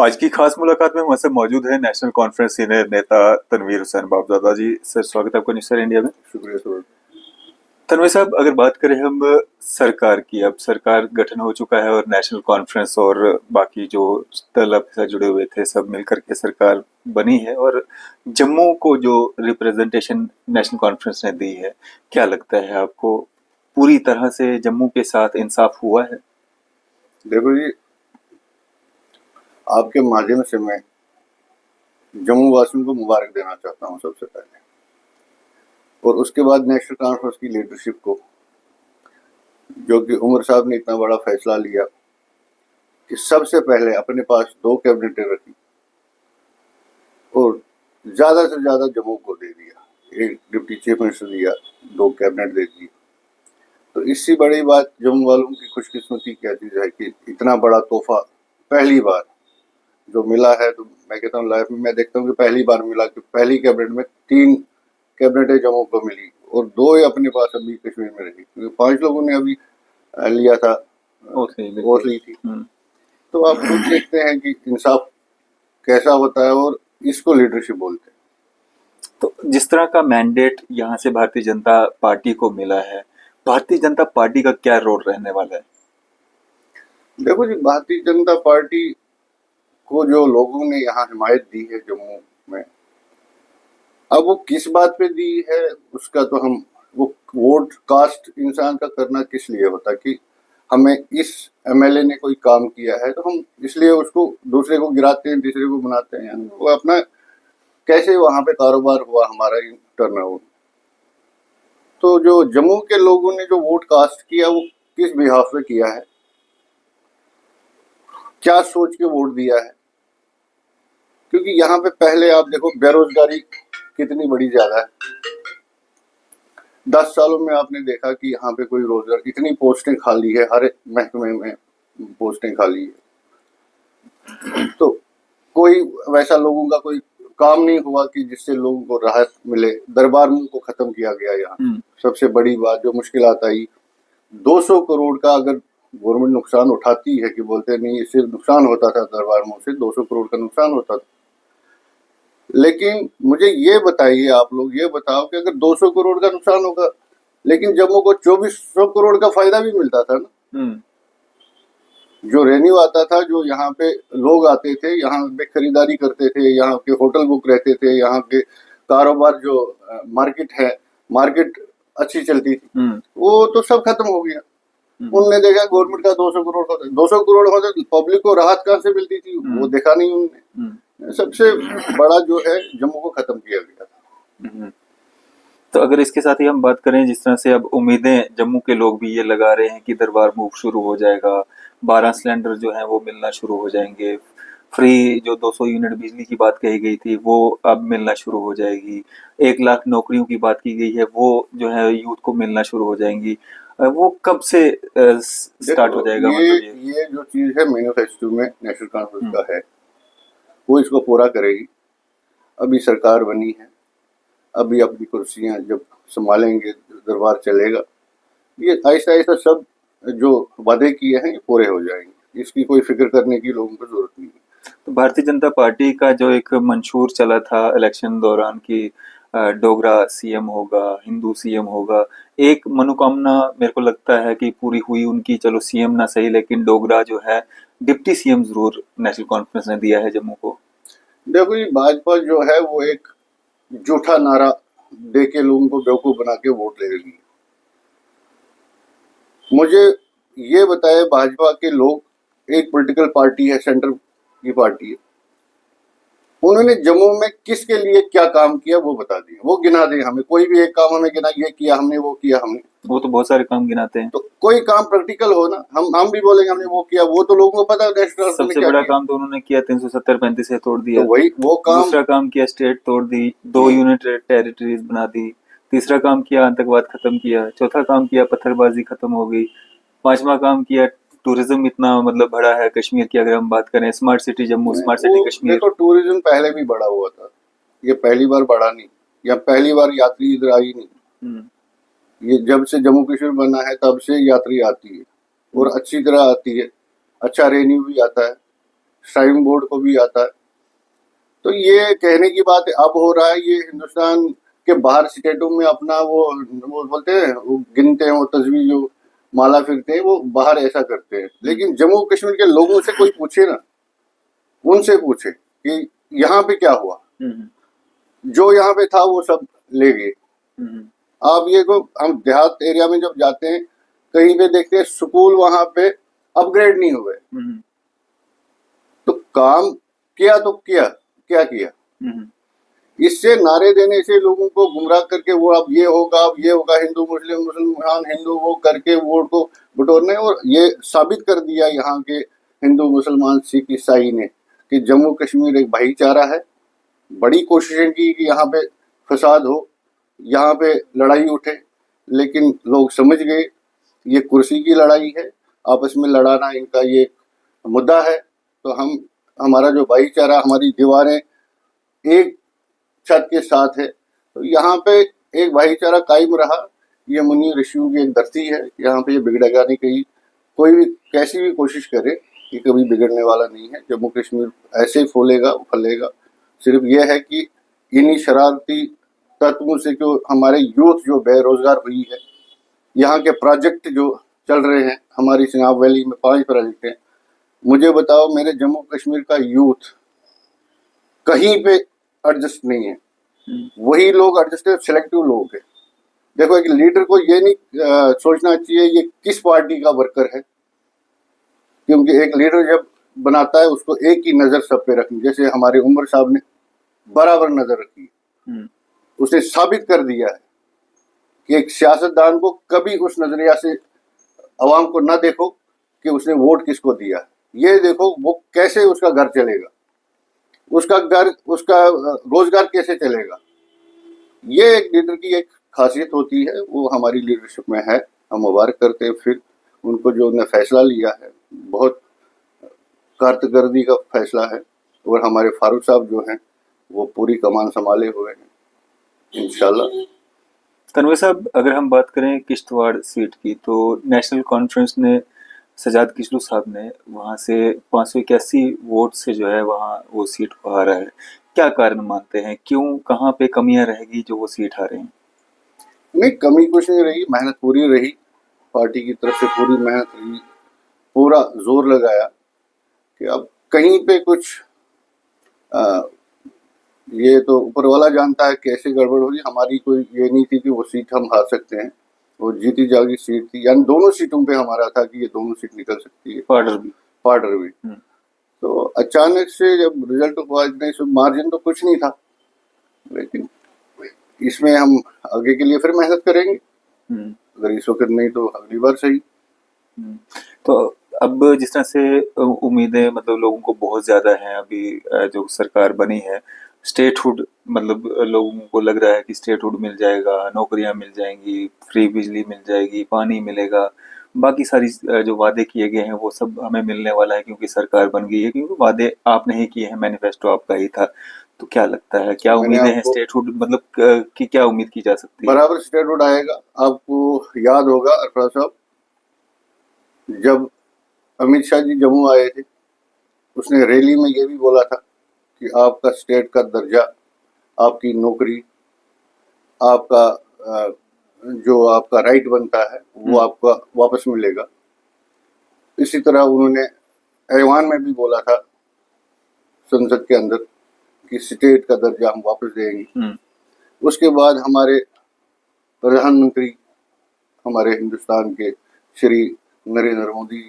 आज की खास मुलाकात में हमारे साथ मौजूद है नेशनल कॉन्फ्रेंस सीनियर नेता तनवीर हुसैन बापजादा जी। सर, स्वागत है आपका न्यूज़ सर इंडिया में। शुक्रिया सर। तनवीर साहब, अगर बात करें हम सरकार की, अब सरकार गठन हो चुका है और नेशनल कॉन्फ्रेंस और बाकी जो दल आपके साथ जुड़े हुए थे सब मिलकर के सरकार बनी है और जम्मू को जो रिप्रेजेंटेशन नेशनल कॉन्फ्रेंस ने दी है, क्या लगता है आपको पूरी तरह से जम्मू के साथ इंसाफ हुआ है? देखो जी, आपके माध्यम से मैं जम्मू वासियों को मुबारक देना चाहता हूं सबसे पहले, और उसके बाद नेशनल कॉन्फ्रेंस की लीडरशिप को, जो कि उमर साहब ने इतना बड़ा फैसला लिया कि सबसे पहले अपने पास 2 कैबिनेटें रखी और ज़्यादा से ज़्यादा जम्मू को दे दिया। एक डिप्टी चीफ मिनिस्टर दिया, 2 कैबिनेट दे दी। तो इससे बड़ी बात जम्मू वालों की खुशकिस्मती क्या चीज़ है कि इतना बड़ा तोहफा पहली बार जो मिला है। तो मैं कहता हूँ लाइफ में मैं देखता हूँ कि पहली बार मिला कि पहली कैबिनेट में 3 कैबिनेटें जम्मू को मिली और 2 ही अपने पास अभी कश्मीर में रही, क्योंकि 5 लोगों ने अभी लिया था, ओथ ली थी। तो आप खुद देखते हैं कि इंसाफ कैसा होता है और इसको लीडरशिप बोलते हैं। तो जिस तरह का मैंडेट यहाँ से भारतीय जनता पार्टी को मिला है, भारतीय जनता पार्टी का क्या रोल रहने वाला है? देखो जी, भारतीय जनता पार्टी को जो लोगों ने यहाँ हिमायत दी है जम्मू में, अब वो किस बात पे दी है उसका तो हम वो वोट कास्ट इंसान का करना किस लिए होता कि हमें इस एमएलए ने कोई काम किया है तो हम इसलिए उसको दूसरे को गिराते हैं, तीसरे को बनाते हैं। यानी वो अपना कैसे वहां पे कारोबार हुआ हमारा टर्नआउट। तो जो जम्मू के लोगों ने जो वोट कास्ट किया वो किस बिहाफ पे किया है, क्या सोच के वोट दिया है। क्योंकि यहाँ पे पहले आप देखो बेरोजगारी कितनी बड़ी ज्यादा है। 10 सालों में आपने देखा कि यहाँ पे कोई रोजगार, इतनी पोस्टें खाली है, हर एक महकमे में पोस्टें खाली है। तो कोई वैसा लोगों का कोई काम नहीं हुआ कि जिससे लोगों को राहत मिले। दरबार मुंह को खत्म किया गया यहाँ। सबसे बड़ी बात जो मुश्किल आई, 200 करोड़ का अगर गवर्नमेंट नुकसान उठाती है कि बोलते नहीं इससे नुकसान होता था, दरबार मुंह से 200 करोड़ का नुकसान होता था। लेकिन मुझे ये बताइए, आप लोग ये बताओ कि अगर 200 करोड़ का नुकसान होगा लेकिन जम्मू को 2400 करोड़ का फायदा भी मिलता था ना। जो रेवेन्यू आता था, जो यहाँ पे लोग आते थे, यहाँ पे खरीदारी करते थे, यहाँ के होटल बुक रहते थे, यहाँ के कारोबार जो मार्केट है, मार्केट अच्छी चलती थी, वो तो सब खत्म हो गया। उनने देखा गवर्नमेंट का 200 करोड़ होता, 200 करोड़ होता पब्लिक को राहत कहाँ से मिलती थी, वो देखा नहीं उन्होंने। सबसे बड़ा जो है जम्मू को खत्म किया गया था। तो अगर इसके साथ ही हम बात करें, जिस तरह से अब उम्मीदें जम्मू के लोग भी ये लगा रहे हैं कि दरबार मूव शुरू हो जाएगा, 12 सिलेंडर जो है वो मिलना शुरू हो जाएंगे, फ्री जो 200 यूनिट बिजली की बात कही गई थी वो अब मिलना शुरू हो जाएगी, 1 लाख नौकरियों की बात की गई है वो जो है यूथ को मिलना शुरू हो जाएंगी, वो कब से स्टार्ट हो जाएगा? ये जो चीज है मैनिफेस्टो में नेशनल कॉन्फ्रेंस का है, वो इसको पूरा करेगी। अभी सरकार बनी है, अभी अपनी कुर्सियां जब संभालेंगे दरबार चलेगा। ये ऐसा ऐसा सब जो वादे किए हैं ये पूरे हो जाएंगे, इसकी कोई फिक्र करने की लोगों को जरूरत नहीं है। तो भारतीय जनता पार्टी का जो एक मंशूर चला था इलेक्शन दौरान की डोगरा सीएम होगा, हिंदू सीएम होगा, एक मनोकामना मेरे को लगता है कि पूरी हुई उनकी। चलो सीएम ना सही, लेकिन डोगरा जो है डिप्टी सीएम जरूर नेशनल कॉन्फ्रेंस ने दिया है जम्मू को। देखो ये भाजपा जो है वो एक झूठा नारा दे के लोगों को बेवकूफ बना के वोट ले रही है। मुझे ये बताए भाजपा के लोग, एक पॉलिटिकल पार्टी है, सेंटर की पार्टी है, उन्होंने जम्मू में किसके लिए क्या काम किया वो बता दिए, वो गिना दे हमें। कोई भी एक काम हमें गिना, ये किया हमने, वो किया हमने। वो तो बहुत सारे काम गिनाते हैं। तो कोई काम प्रैक्टिकल हो ना, हम भी बोलेंगे हमने वो किया, वो तो लोगों को पता है। सबसे बड़ा काम तो उन्होंने किया 370-35 से तोड़ दिया। तो वही वो काम। दूसरा काम किया स्टेट तोड़ दी, 2 यूनिट टेरिटरीज बना दी। तीसरा काम किया आतंकवाद खत्म किया। चौथा काम किया पत्थरबाजी खत्म हो गई। 5वां काम किया टूरिज्म इतना मतलब बढ़ा है कश्मीर की। अगर हम बात करें smart city Jammu, smart city Kashmir. देखो टूरिज्म पहले भी बढ़ा हुआ था, ये पहली बार बढ़ा नहीं, या पहली बार यात्री इधर आई नहीं। ये जब से जम्मू कश्मीर बना है तब से यात्री आती है और अच्छी तरह आती है, अच्छा रेवेन्यू भी आता है। श्राइन बोर्ड को भी आता है। तो ये कहने की बात है, अब हो रहा है ये हिंदुस्तान के बाहर स्टेटों में अपना वो बोलते हैं, वो गिनते हैं, वो तस्वीर जो माला फिरते हैं वो बाहर ऐसा करते हैं। लेकिन जम्मू कश्मीर के लोगों से कोई पूछे ना, उनसे पूछे कि यहाँ पे क्या हुआ, जो यहाँ पे था वो सब ले गए। आप ये को हम देहात एरिया में जब जाते हैं कहीं पे देखते हैं स्कूल वहां पे अपग्रेड नहीं हुए। तो काम किया तो किया, क्या किया? इससे नारे देने से लोगों को गुमराह करके वो अब ये होगा, अब ये होगा, हिंदू मुस्लिम, मुसलमान हिंदू, वो करके वोट को बटोरने, और ये साबित कर दिया यहाँ के हिंदू मुसलमान सिख ईसाई ने कि जम्मू कश्मीर एक भाईचारा है। बड़ी कोशिशें की कि यहाँ पे फसाद हो, यहाँ पे लड़ाई उठे, लेकिन लोग समझ गए ये कुर्सी की लड़ाई है, आपस में लड़ाना इनका ये मुद्दा है। तो हमारा जो भाईचारा, हमारी दीवारें एक छत के साथ है, तो यहाँ पे एक भाईचारा कायम रहा। ये मुनि ऋषियों की एक धरती है, यहाँ पे ये बिगड़ेगा नहीं। कहीं कोई भी कैसी भी कोशिश करे ये कभी बिगड़ने वाला नहीं है। जम्मू कश्मीर ऐसे ही फूलेगा फलेगा। सिर्फ ये है कि इन्हीं शरारती तत्वों से जो हमारे यूथ जो बेरोजगार हुई है, यहाँ के प्रोजेक्ट जो चल रहे हैं, हमारी चिनाब वैली में 5 प्रोजेक्ट हैं। मुझे बताओ, मेरे जम्मू कश्मीर का यूथ कहीं पे एडजस्ट नहीं है। वही लोग एडजस्ट है, सिलेक्टिव लोग हैं। देखो, एक लीडर को ये नहीं सोचना चाहिए ये किस पार्टी का वर्कर है, क्योंकि एक लीडर जब बनाता है उसको एक ही नजर सब पे रखनी। जैसे हमारे उमर साहब ने बराबर नजर रखी, उसने साबित कर दिया है कि एक सियासतदान को कभी उस नजरिया से अवाम को ना देखो कि उसने वोट किसको दिया, ये देखो वो कैसे उसका घर चलेगा, उसका रोजगार कैसे चलेगा। ये एक लीडर की एक खासियत होती है, वो हमारी लीडरशिप में है। हम मुबारक करते हैं फिर उनको जो उन्होंने फैसला लिया है, बहुत कारकर्दगी का फैसला है। और हमारे फारूक साहब जो हैं वो पूरी कमान संभाले हुए हैं इंशाल्लाह। तनवीर साहब, अगर हम बात करें किश्तवाड़ सीट की, तो नेशनल कॉन्फ्रेंस ने सजाद किशलू साहब ने वहाँ से 581 वोट से जो है वहाँ वो सीट को हारा है। क्या कारण मानते हैं, क्यों, कहाँ पे कमियां रहेगी जो वो सीट हारे हैं? नहीं, कमी कुछ नहीं रही, मेहनत पूरी रही, पार्टी की तरफ से पूरी मेहनत रही, पूरा जोर लगाया कि अब कहीं पे कुछ ये तो ऊपर वाला जानता है कैसे गड़बड़ होगी। हमारी कोई ये नहीं थी कि वो सीट हम हार सकते हैं, वो जीती जागी सीट थी। यानी दोनों सीटों पे हमारा था कि ये दोनों सीट निकल सकती है, पार्डर भी। तो अचानक से जब रिजल्ट हुआ, इतने मार्जिन तो कुछ नहीं था, लेकिन इसमें हम आगे के लिए फिर मेहनत करेंगे। अगर इस वक्त नहीं तो अगली बार सही। तो अब जिस तरह से उम्मीदें मतलब लोगों को बहुत ज्यादा हैं, अभी जो सरकार बनी है, स्टेटहुड, मतलब लोगों को लग रहा है कि स्टेटहुड मिल जाएगा, नौकरियां मिल जाएंगी, फ्री बिजली मिल जाएगी, पानी मिलेगा, बाकी सारी जो वादे किए गए हैं वो सब हमें मिलने वाला है क्योंकि सरकार बन गई है, क्योंकि वादे आपने ही किए हैं, मैनिफेस्टो आपका ही था। तो क्या लगता है, क्या उम्मीदें हैं स्टेटहुड, मतलब कि क्या उम्मीद की जा सकती है? बराबर स्टेटहुड आएगा। आपको याद होगा अरफा साहब, जब अमित शाह जी जम्मू आए थे, उसने रैली में ये भी बोला था कि आपका स्टेट का दर्जा, आपकी नौकरी, आपका जो आपका राइट बनता है वो आपका वापस मिलेगा। इसी तरह उन्होंने ऐवान में भी बोला था संसद के अंदर कि स्टेट का दर्जा हम वापस देंगे। उसके बाद हमारे प्रधानमंत्री, हमारे हिंदुस्तान के श्री नरेंद्र मोदी,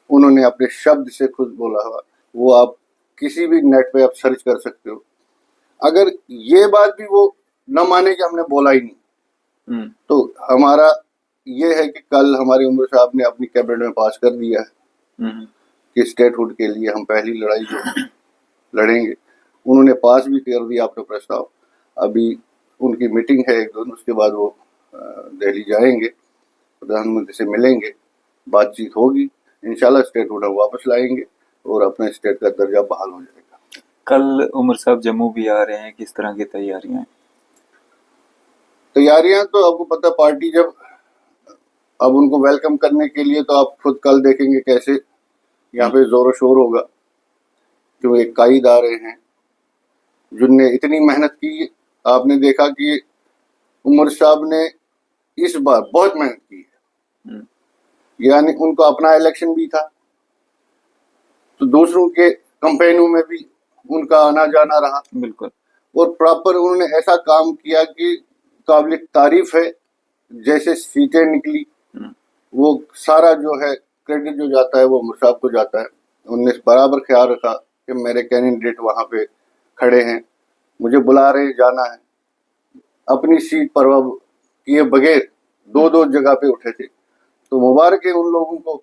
उन्होंने अपने शब्द से खुद बोला हुआ, वो आप किसी भी नेट पे आप सर्च कर सकते हो। अगर ये बात भी वो न माने कि हमने बोला ही नहीं, तो हमारा ये है कि कल हमारे उमर साहब ने अपनी कैबिनेट में पास कर दिया है कि स्टेटहुड के लिए हम पहली लड़ाई जो लड़ेंगे। उन्होंने पास भी कर दिया अपना प्रस्ताव। अभी उनकी मीटिंग है एक दिन, उसके बाद वो दिल्ली जाएंगे, प्रधानमंत्री से मिलेंगे, बातचीत होगी, इंशाल्लाह स्टेटहुड हम वापस लाएंगे और अपने स्टेट का दर्जा बहाल हो जाएगा। कल उमर साहब जम्मू भी आ रहे हैं, किस तरह की तैयारियां हैं? तैयारियां तो आपको पता, पार्टी जब अब उनको वेलकम करने के लिए, तो आप खुद कल देखेंगे कैसे यहाँ पे जोरों शोर होगा। जो एक काईदारे हैं जिनने इतनी मेहनत की। आपने देखा कि उमर साहब ने इस बार बहुत मेहनत की है, हम्म, यानी उनको अपना इलेक्शन भी था, तो दूसरों के कंपेनों में भी उनका आना जाना रहा, बिल्कुल। और प्रॉपर उन्होंने ऐसा काम किया कि काबिल तारीफ है। जैसे सीटें निकली, हम्म, वो सारा जो है क्रेडिट जो जाता है वो उमर साहब को जाता है। उनने बराबर ख्याल रखा कि मेरे कैंडिडेट वहाँ पे खड़े हैं, मुझे बुला रहे जाना है, अपनी सीट परवाह किए बगैर दो दो जगह पे उठे थे। तो मुबारक है उन लोगों को,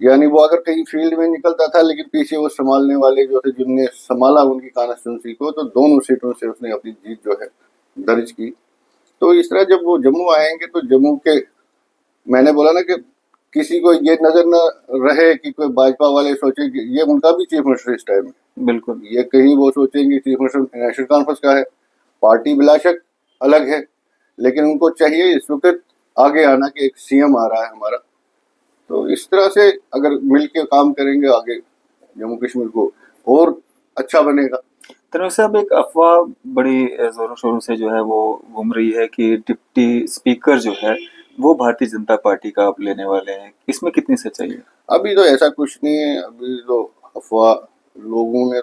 यानी वो अगर कहीं फील्ड में निकलता था लेकिन पीछे वो संभालने वाले जो थे जिनने संभाला उनकी कॉन्स्टिट्यूंसी को, तो दोनों सीटों से उसने अपनी जीत जो है दर्ज की। तो इस तरह जब वो जम्मू आएंगे तो जम्मू के, मैंने बोला ना कि किसी को ये नजर न रहे कि कोई भाजपा वाले सोचे कि ये उनका भी चीफ मिनिस्टर इस टाइम है, बिल्कुल। ये कहीं वो सोचेंगे चीफ मिनिस्टर नेशनल कॉन्फ्रेंस का है, पार्टी बिलाशक अलग है, लेकिन उनको चाहिए इस वक्त आगे आना कि एक सीएम आ रहा है हमारा। तो इस तरह से अगर मिल के काम करेंगे आगे जम्मू कश्मीर को और अच्छा बनेगा। तनवीर साहब, एक अफवाह बड़ी जोरों शोरों से जो है वो घूम रही है कि डिप्टी स्पीकर जो है वो भारतीय जनता पार्टी का आप लेने वाले हैं, इसमें कितनी सच्चाई है? अभी तो ऐसा कुछ नहीं है, अभी तो अफवाह लोगों ने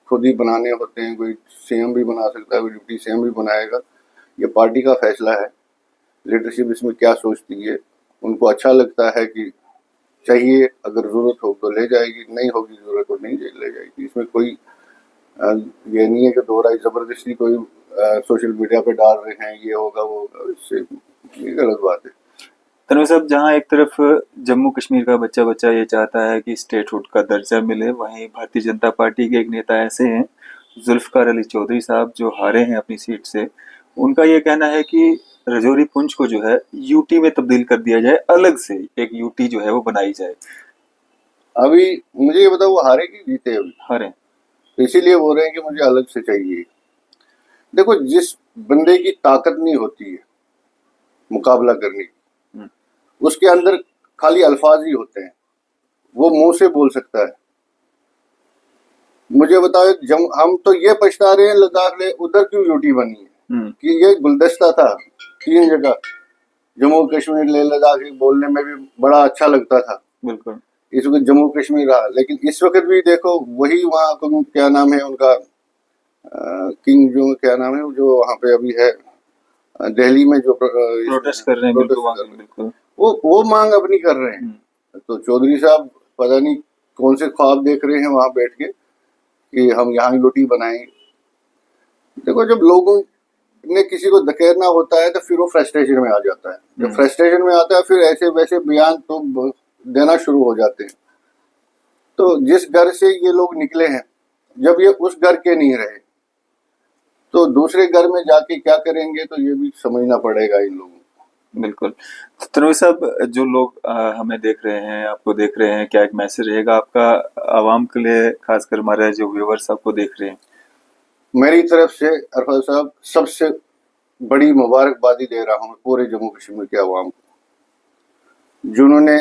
खुद ही बनाने होते हैं। कोई सीएम भी बना सकता है, कोई डिप्टी सीएम भी बनाएगा, ये पार्टी का फैसला है। लीडरशिप इसमें क्या सोचती है, उनको अच्छा लगता है कि चाहिए, अगर जरूरत हो तो ले जाएगी, नहीं होगी जरूरत तो नहीं ले जाएगी। इसमें कोई ये नहीं है कि दोहराई जबरदस्ती कोई सोशल मीडिया पे डाल रहे हैं ये होगा वो होगा, इससे ये गलत बात है। तनवीर साहब, जहाँ एक तरफ जम्मू कश्मीर का बच्चा बच्चा ये चाहता है कि स्टेटहुड का दर्जा मिले, वहीं भारतीय जनता पार्टी के एक नेता ऐसे हैं जुल्फकार अली चौधरी साहब जो हारे हैं अपनी सीट से। उनका ये कहना है कि रजौरी पुंछ को जो है यूटी में तब्दील कर दिया जाए, अलग से एक यूटी जो है वो बनाई जाए। अभी मुझे ये बताओ वो हारे कि जीते? अभी हारे। तो इसीलिए बोल रहे हैं कि मुझे अलग से चाहिए। देखो, जिस बंदे की ताकत नहीं होती है मुकाबला करने की, हम्म, उसके अंदर खाली अल्फाज ही होते हैं, वो मुंह से बोल सकता है। मुझे बताओ, जब हम तो ये पछता रहे हैं लद्दाख ले उधर क्यों यूटी बनी है, हम्म, कि ये गुलदस्ता था 3 जगह, जम्मू कश्मीर ले लद्दाख बोलने में भी बड़ा अच्छा लगता था। बिल्कुल। इस वक्त जम्मू कश्मीर रहा, लेकिन इस वक्त भी देखो वही वहाँ को क्या नाम है उनका, किंग जो क्या नाम है जो वहाँ पे अभी है दिल्ली में जो प्रोटेस्ट कर रहे हैं, बिल्कुल प्रोटेस्ट वहाँ कर के, रहे हैं, बिल्कुल। वो मांग अपनी कर रहे हैं। तो चौधरी साहब पता नहीं कौन से ख्वाब देख रहे हैं वहां बैठ के कि हम यहाँ यूटी बनाएंगे। देखो, जब लोगों ने किसी को धकेलना होता है तो फिर वो फ्रस्ट्रेशन में आ जाता है, जब फ्रस्ट्रेशन में आता है फिर ऐसे वैसे बयान तो देना शुरू हो जाते हैं। तो जिस घर से ये लोग निकले हैं, जब ये उस घर के नहीं रहे तो दूसरे घर में जाके क्या करेंगे, तो ये भी समझना पड़ेगा इन लोगों को। बिल्कुल। तो तन्वीर साहब, जो लोग हमें देख रहे हैं, आपको देख रहे हैं, क्या एक मैसेज रहेगा आपका आवाम के लिए, खासकर हमारे जो व्यूवर्स आपको देख रहे हैं? मेरी तरफ से अरफत साहब सबसे बड़ी मुबारकबादी दे रहा हूँ पूरे जम्मू कश्मीर के अवाम को, जिन्होंने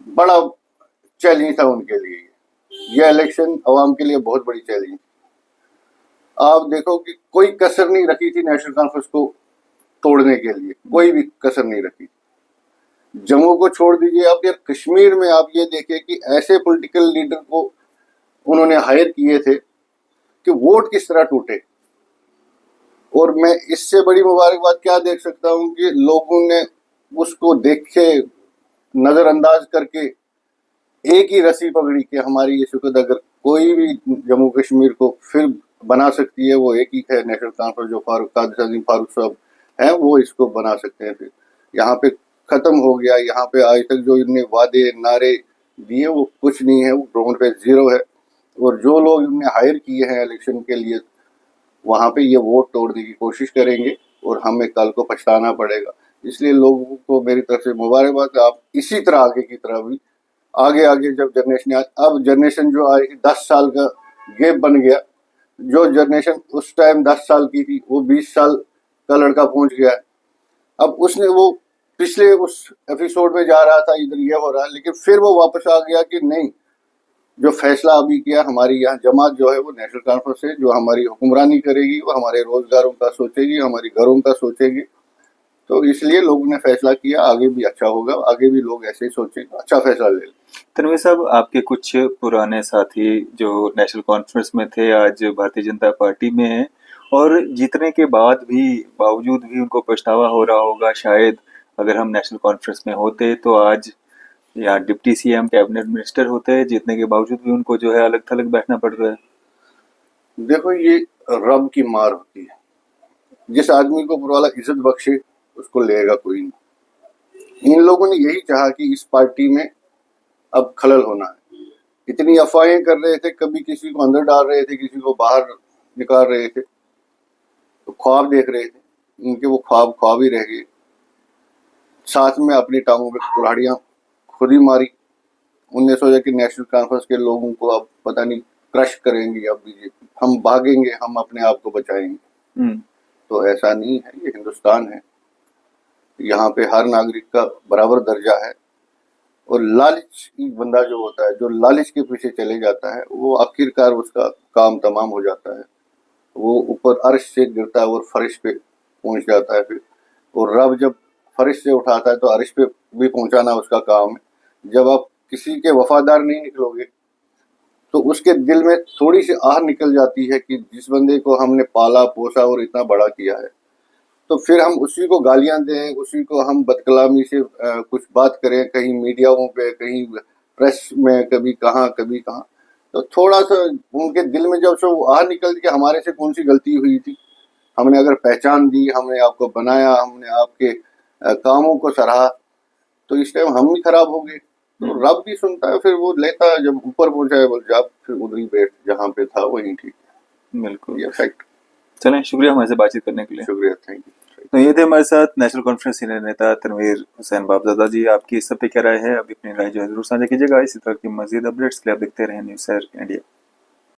बड़ा चैलेंज था उनके लिए। यह इलेक्शन अवाम के लिए बहुत बड़ी चैलेंज। आप देखो कि कोई कसर नहीं रखी थी नेशनल कॉन्फ्रेंस को तोड़ने के लिए, कोई भी कसर नहीं रखी। जम्मू को छोड़ दीजिए, आप यार कश्मीर में आप ये देखिए कि ऐसे पॉलिटिकल लीडर को उन्होंने हायर किए थे कि वोट किस तरह टूटे। और मैं इससे बड़ी मुबारकबाद क्या देख सकता हूं कि लोगों ने उसको देखे, नजरअंदाज करके एक ही रस्सी पकड़ी कि हमारी इस वक्त अगर कोई भी जम्मू कश्मीर को फिर बना सकती है वो एक ही है नेशनल कॉन्फ्रेंस, जो फारूक साहब हैं वो इसको बना सकते हैं। फिर यहाँ पे खत्म हो गया, यहाँ पे आज तक जो इनने वादे नारे दिए वो कुछ नहीं है, वो ग्राउंड पे जीरो है। और जो लोग इनने हायर किए हैं इलेक्शन के लिए, वहाँ पे ये वोट तोड़ने की कोशिश करेंगे और हमें कल को पछताना पड़ेगा। इसलिए लोगों को मेरी तरफ से मुबारकबाद। आप इसी तरह आगे की तरह भी आगे आगे जब जनरेशन, अब जनरेशन जो आई 10 साल का गैप बन गया, जो जनरेशन उस टाइम 10 साल की थी वो 20 साल का लड़का पहुंच गया है। अब उसने वो पिछले उस एपिसोड में जा रहा था, इधर ये हो रहा है, लेकिन फिर वो वापस आ गया कि नहीं, जो फैसला अभी किया, हमारी यहाँ जमात जो है वो नेशनल कॉन्फ्रेंस है, जो हमारी हुक्मरानी करेगी, वो हमारे रोजगारों का सोचेगी, हमारी घरों का सोचेगी। तो इसलिए लोगों ने फैसला किया, आगे भी अच्छा होगा, आगे भी लोग ऐसे ही सोचेंगे, अच्छा फैसला ले लें। तनवीर साहब, आपके कुछ पुराने साथी जो नेशनल कॉन्फ्रेंस में थे आज भारतीय जनता पार्टी में हैं, और जीतने के बाद भी बावजूद भी उनको पछतावा हो रहा होगा शायद, अगर हम नेशनल कॉन्फ्रेंस में होते तो आज या डिप्टी सीएम कैबिनेट मिनिस्टर होते, जीतने के बावजूद भी उनको जो है अलग थलग बैठना पड़ रहा है। देखो, ये रब की मार होती है, जिस आदमी को ऊपर वाला इज्जत बख्शे उसको लेगा कोई नहीं। इन लोगों ने यही चाहा कि इस पार्टी में अब खलल होना है। इतनी अफवाहें कर रहे थे, कभी किसी को अंदर डाल रहे थे, किसी को बाहर निकाल रहे थे, तो ख्वाब देख रहे थे, इनके वो ख्वाब ख्वाब ही रह गए। साथ में अपनी टांगों पे कुल्हाड़ियां खुद ही मारी। उनने सोचा कि नेशनल कॉन्फ्रेंस के लोगों को अब पता नहीं क्रश करेंगे, अब बीजेपी, हम भागेंगे, हम अपने आप को बचाएंगे। तो ऐसा नहीं है, ये हिंदुस्तान है, यहाँ पे हर नागरिक का बराबर दर्जा है। और लालच बंदा जो होता है, जो लालच के पीछे चले जाता है, वो आखिरकार उसका काम तमाम हो जाता है, वो ऊपर अर्श से गिरता है और फर्श पे पहुंच जाता है फिर। और रब जब फर्श से उठाता है तो अर्श पे भी पहुंचाना उसका काम है। जब आप किसी के वफादार नहीं निकलोगे तो उसके दिल में थोड़ी सी आह निकल जाती है कि जिस बंदे को हमने पाला पोसा और इतना बड़ा किया है, तो फिर हम उसी को गालियां दें, उसी को हम बदकलामी से कुछ बात करें, कहीं मीडियाओं पे, कहीं प्रेस में, कभी कहाँ कभी कहाँ। तो थोड़ा सा उनके दिल में जब से वो आह निकलती कि हमारे से कौन सी गलती हुई थी, हमने अगर पहचान दी, हमने आपको बनाया, हमने आपके कामों को सराहा, तो इस टाइम हम ही खराब हो गए। तो रब भी सुनता है, फिर वो लेता है, जब ऊपर पहुंचा है बोल जा, फिर उधर ही बैठ, जहाँ पे था वहीं ठीक है। बिल्कुल, ये फैक्ट। चलें, शुक्रिया हमारे से बातचीत करने के लिए। शुक्रिया, थैंक यू। तो ये थे हमारे साथ नेशनल कॉन्फ्रेंस सीनियर नेता तनवीर हुसैन बापजादा जी। आपकी इस सब पे क्या राय है, अभी अपनी राय जो है जरूर साझा कीजिएगा। इसी तरह की मजीद अपडेट्स के लिए आप देखते रहें न्यूज़ सर इंडिया।